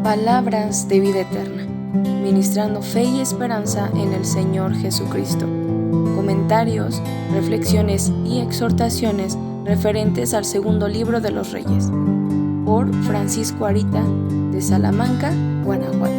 Palabras de vida eterna, ministrando fe y esperanza en el Señor Jesucristo. Comentarios, reflexiones y exhortaciones referentes al segundo libro de los Reyes, por Francisco Arita, de Salamanca, Guanajuato.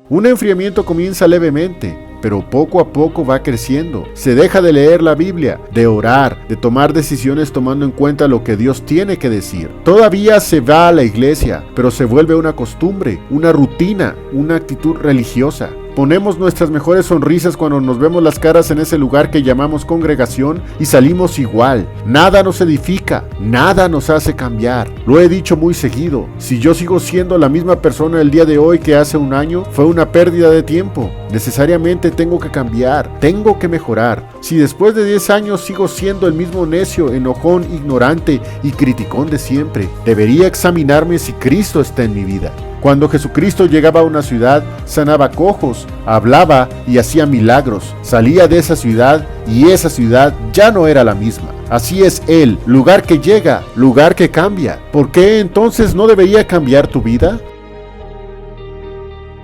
Un enfriamiento comienza levemente, pero poco a poco va creciendo. Se deja de leer la Biblia, de orar, de tomar decisiones tomando en cuenta lo que Dios tiene que decir. Todavía se va a la iglesia, pero se vuelve una costumbre, una rutina, una actitud religiosa. Ponemos nuestras mejores sonrisas cuando nos vemos las caras en ese lugar que llamamos congregación y salimos igual. Nada nos edifica, nada nos hace cambiar. Lo he dicho muy seguido, si yo sigo siendo la misma persona el día de hoy que hace un año, fue una pérdida de tiempo. Necesariamente tengo que cambiar, tengo que mejorar. Si después de 10 años sigo siendo el mismo necio, enojón, ignorante y criticón de siempre, debería examinarme si Cristo está en mi vida. Cuando Jesucristo llegaba a una ciudad, sanaba cojos, hablaba y hacía milagros. Salía de esa ciudad y esa ciudad ya no era la misma. Así es Él, lugar que llega, lugar que cambia. ¿Por qué entonces no debería cambiar tu vida?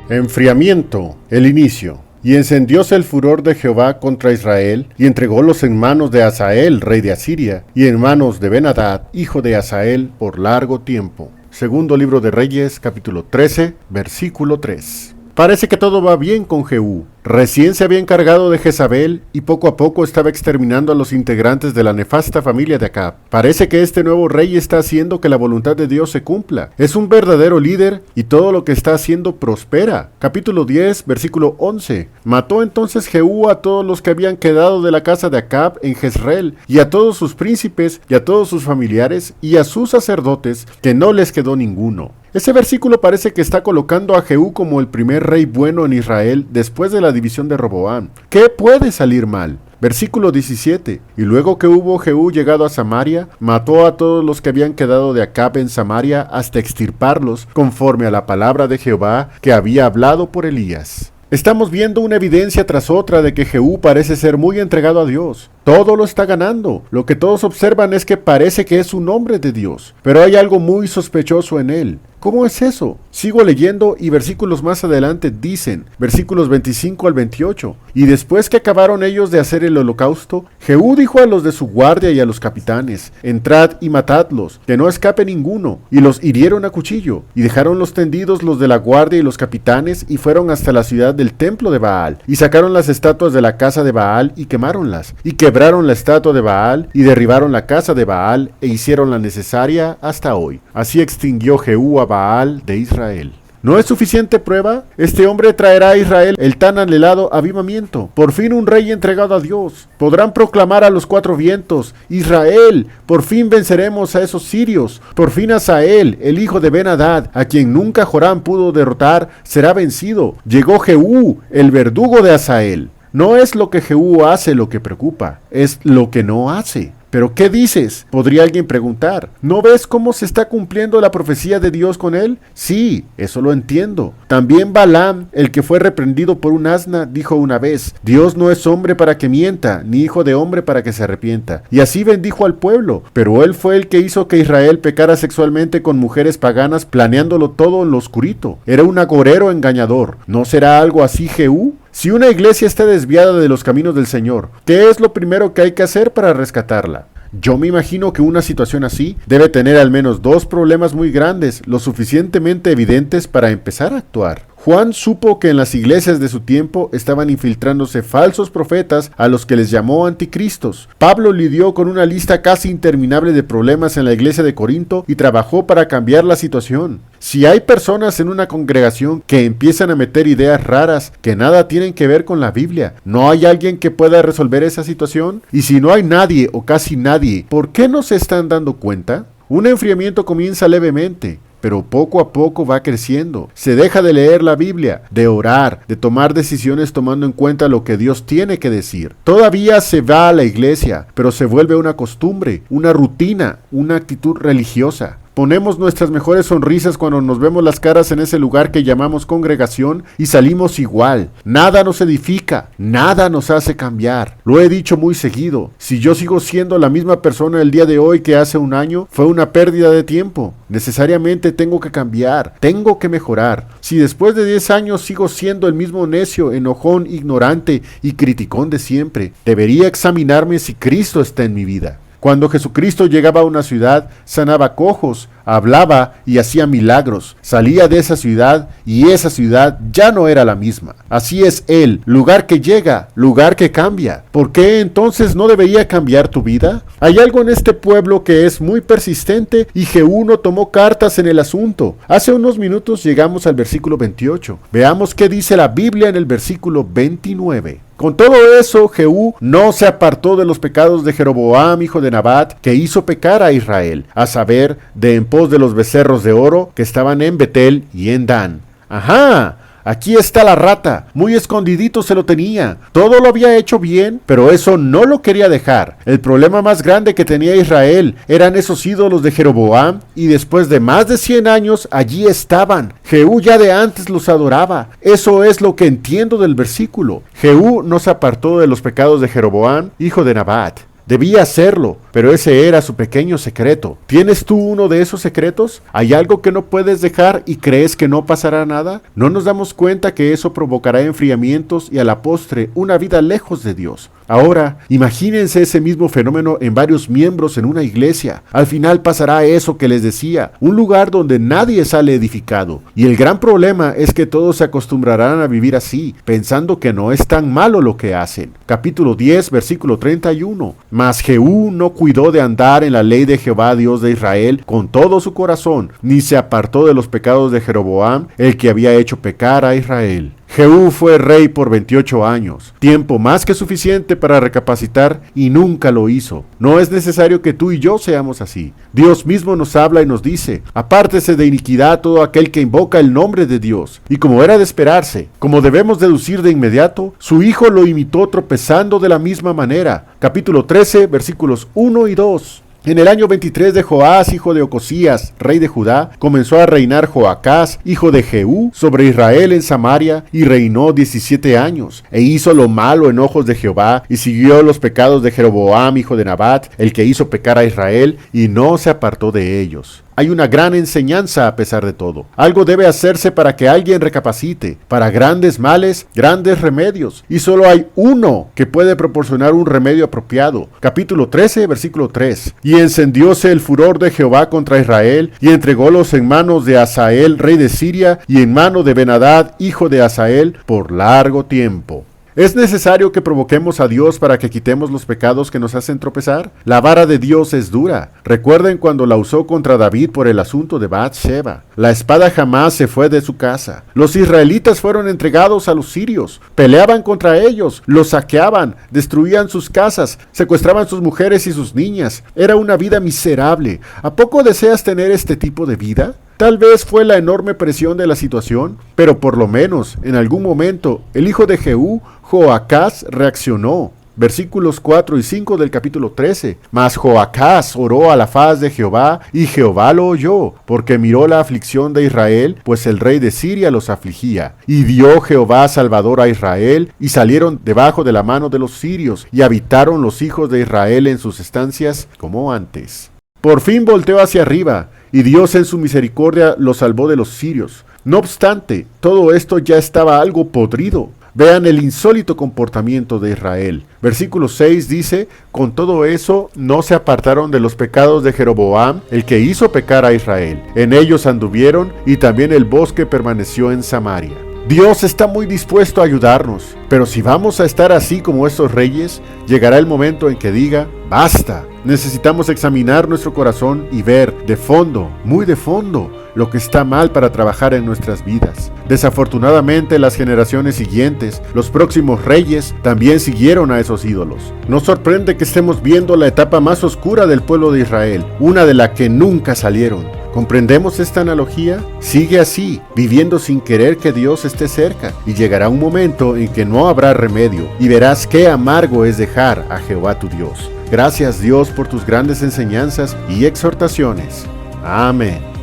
Enfriamiento, el inicio. Y encendióse el furor de Jehová contra Israel, y entrególos en manos de Hazael, rey de Asiria, y en manos de Ben-Hadad, hijo de Hazael, por largo tiempo. Segundo libro de Reyes, capítulo 13, versículo 3. Parece que todo va bien con Jehú. Recién se había encargado de Jezabel y poco a poco estaba exterminando a los integrantes de la nefasta familia de Acab. Parece que este nuevo rey está haciendo que la voluntad de Dios se cumpla. Es un verdadero líder y todo lo que está haciendo prospera. Capítulo 10, versículo 11. Mató entonces Jehú a todos los que habían quedado de la casa de Acab en Jezreel, y a todos sus príncipes, y a todos sus familiares, y a sus sacerdotes, que no les quedó ninguno. Ese versículo parece que está colocando a Jehú como el primer rey bueno en Israel después de la división de Roboam. ¿Qué puede salir mal? Versículo 17. Y luego que hubo Jehú llegado a Samaria, mató a todos los que habían quedado de Acab en Samaria hasta extirparlos, conforme a la palabra de Jehová que había hablado por Elías. Estamos viendo una evidencia tras otra de que Jehú parece ser muy entregado a Dios. Todo lo está ganando. Lo que todos observan es que parece que es un hombre de Dios, pero hay algo muy sospechoso en él. ¿Cómo es eso? Sigo leyendo y versículos más adelante dicen, versículos 25 al 28, y después que acabaron ellos de hacer el holocausto, Jehú dijo a los de su guardia y a los capitanes, entrad y matadlos, que no escape ninguno, y los hirieron a cuchillo, y dejaron los tendidos los de la guardia y los capitanes, y fueron hasta la ciudad del templo de Baal, y sacaron las estatuas de la casa de Baal, y quemáronlas, y quebraron la estatua de Baal, y derribaron la casa de Baal, e hicieron la necesaria hasta hoy. Así extinguió Jehú a Baal de Israel. ¿No es suficiente prueba? Este hombre traerá a Israel el tan anhelado avivamiento. Por fin un rey entregado a Dios. Podrán proclamar a los cuatro vientos, Israel, por fin venceremos a esos sirios. Por fin Hazael, el hijo de Ben-Hadad, a quien nunca Joram pudo derrotar, será vencido. Llegó Jehú, el verdugo de Hazael. No es lo que Jehú hace lo que preocupa, es lo que no hace. ¿Pero qué dices?, podría alguien preguntar. ¿No ves cómo se está cumpliendo la profecía de Dios con él? Sí, eso lo entiendo. También Balaam, el que fue reprendido por un asna, dijo una vez, Dios no es hombre para que mienta, ni hijo de hombre para que se arrepienta. Y así bendijo al pueblo, pero él fue el que hizo que Israel pecara sexualmente con mujeres paganas, planeándolo todo en lo oscurito. Era un agorero engañador. ¿No será algo así Jehú? Si una iglesia está desviada de los caminos del Señor, ¿qué es lo primero que hay que hacer para rescatarla? Yo me imagino que una situación así debe tener al menos dos problemas muy grandes, lo suficientemente evidentes para empezar a actuar. Juan supo que en las iglesias de su tiempo estaban infiltrándose falsos profetas a los que les llamó anticristos. Pablo lidió con una lista casi interminable de problemas en la iglesia de Corinto y trabajó para cambiar la situación. Si hay personas en una congregación que empiezan a meter ideas raras que nada tienen que ver con la Biblia, ¿no hay alguien que pueda resolver esa situación? Y si no hay nadie o casi nadie, ¿por qué no se están dando cuenta? Un enfriamiento comienza levemente, pero poco a poco va creciendo. Se deja de leer la Biblia, de orar, de tomar decisiones tomando en cuenta lo que Dios tiene que decir. Todavía se va a la iglesia, pero se vuelve una costumbre, una rutina, una actitud religiosa. Ponemos nuestras mejores sonrisas cuando nos vemos las caras en ese lugar que llamamos congregación y salimos igual. Nada nos edifica, nada nos hace cambiar. Lo he dicho muy seguido. Si yo sigo siendo la misma persona el día de hoy que hace un año, fue una pérdida de tiempo. Necesariamente tengo que cambiar, tengo que mejorar. Si después de 10 años sigo siendo el mismo necio, enojón, ignorante y criticón de siempre, debería examinarme si Cristo está en mi vida. Cuando Jesucristo llegaba a una ciudad, sanaba cojos, hablaba y hacía milagros. Salía de esa ciudad y esa ciudad ya no era la misma. Así es Él, lugar que llega, lugar que cambia. ¿Por qué entonces no debería cambiar tu vida? Hay algo en este pueblo que es muy persistente y Jehú no tomó cartas en el asunto. Hace unos minutos llegamos al versículo 28. Veamos qué dice la Biblia en el versículo 29. Con todo eso, Jehú no se apartó de los pecados de Jeroboam, hijo de Nabat, que hizo pecar a Israel, a saber, de en pos de los becerros de oro que estaban en Betel y en Dan. ¡Ajá! Aquí está la rata, muy escondidito se lo tenía. Todo lo había hecho bien, pero eso no lo quería dejar. El problema más grande que tenía Israel eran esos ídolos de Jeroboam, y después de más de 100 años allí estaban. Jehú ya de antes los adoraba. Eso es lo que entiendo del versículo. Jehú no se apartó de los pecados de Jeroboam, hijo de Nabat. Debía hacerlo, pero ese era su pequeño secreto. ¿Tienes tú uno de esos secretos? ¿Hay algo que no puedes dejar y crees que no pasará nada? ¿No nos damos cuenta que eso provocará enfriamientos y a la postre una vida lejos de Dios? Ahora, imagínense ese mismo fenómeno en varios miembros en una iglesia. Al final pasará eso que les decía, un lugar donde nadie sale edificado. Y el gran problema es que todos se acostumbrarán a vivir así, pensando que no es tan malo lo que hacen. Capítulo 10, versículo 31. Mas Jehú no cuidó de andar en la ley de Jehová Dios de Israel con todo su corazón, ni se apartó de los pecados de Jeroboam, el que había hecho pecar a Israel. Jehú fue rey por 28 años, tiempo más que suficiente para recapacitar y nunca lo hizo. No es necesario que tú y yo seamos así. Dios mismo nos habla y nos dice, apártese de iniquidad todo aquel que invoca el nombre de Dios. Y como era de esperarse, como debemos deducir de inmediato, su hijo lo imitó tropezando de la misma manera. Capítulo 13, versículos 1 y 2. En el año 23 de Joás, hijo de Ocosías, rey de Judá, comenzó a reinar Joacás, hijo de Jehú, sobre Israel en Samaria, y reinó 17 años. E hizo lo malo en ojos de Jehová, y siguió los pecados de Jeroboam, hijo de Nabat, el que hizo pecar a Israel, y no se apartó de ellos. Hay una gran enseñanza a pesar de todo. Algo debe hacerse para que alguien recapacite. Para grandes males, grandes remedios. Y solo hay uno que puede proporcionar un remedio apropiado. Capítulo 13, versículo 3. Y encendióse el furor de Jehová contra Israel, y entrególos en manos de Hazael, rey de Siria, y en mano de Ben-Hadad, hijo de Hazael, por largo tiempo. ¿Es necesario que provoquemos a Dios para que quitemos los pecados que nos hacen tropezar? La vara de Dios es dura. Recuerden cuando la usó contra David por el asunto de Bath-sheba. La espada jamás se fue de su casa. Los israelitas fueron entregados a los sirios. Peleaban contra ellos, los saqueaban, destruían sus casas, secuestraban sus mujeres y sus niñas. Era una vida miserable. ¿A poco deseas tener este tipo de vida? Tal vez fue la enorme presión de la situación, pero por lo menos, en algún momento, el hijo de Jehú, Joacás, reaccionó. Versículos 4 y 5 del capítulo 13. Mas Joacás oró a la faz de Jehová, y Jehová lo oyó, porque miró la aflicción de Israel, pues el rey de Siria los afligía. Y dio Jehová salvador a Israel, y salieron debajo de la mano de los sirios, y habitaron los hijos de Israel en sus estancias como antes. Por fin volteó hacia arriba, y Dios en su misericordia los salvó de los sirios. No obstante, todo esto ya estaba algo podrido. Vean el insólito comportamiento de Israel. Versículo 6 dice, con todo eso no se apartaron de los pecados de Jeroboam, el que hizo pecar a Israel. En ellos anduvieron, y también el bosque permaneció en Samaria. Dios está muy dispuesto a ayudarnos, pero si vamos a estar así como estos reyes, llegará el momento en que diga, basta. Necesitamos examinar nuestro corazón y ver de fondo, muy de fondo, lo que está mal para trabajar en nuestras vidas. Desafortunadamente, las generaciones siguientes, los próximos reyes, también siguieron a esos ídolos. Nos sorprende que estemos viendo la etapa más oscura del pueblo de Israel, una de la que nunca salieron. ¿Comprendemos esta analogía? Sigue así, viviendo sin querer que Dios esté cerca, y llegará un momento en que no habrá remedio, y verás qué amargo es dejar a Jehová tu Dios. Gracias Dios por tus grandes enseñanzas y exhortaciones. Amén.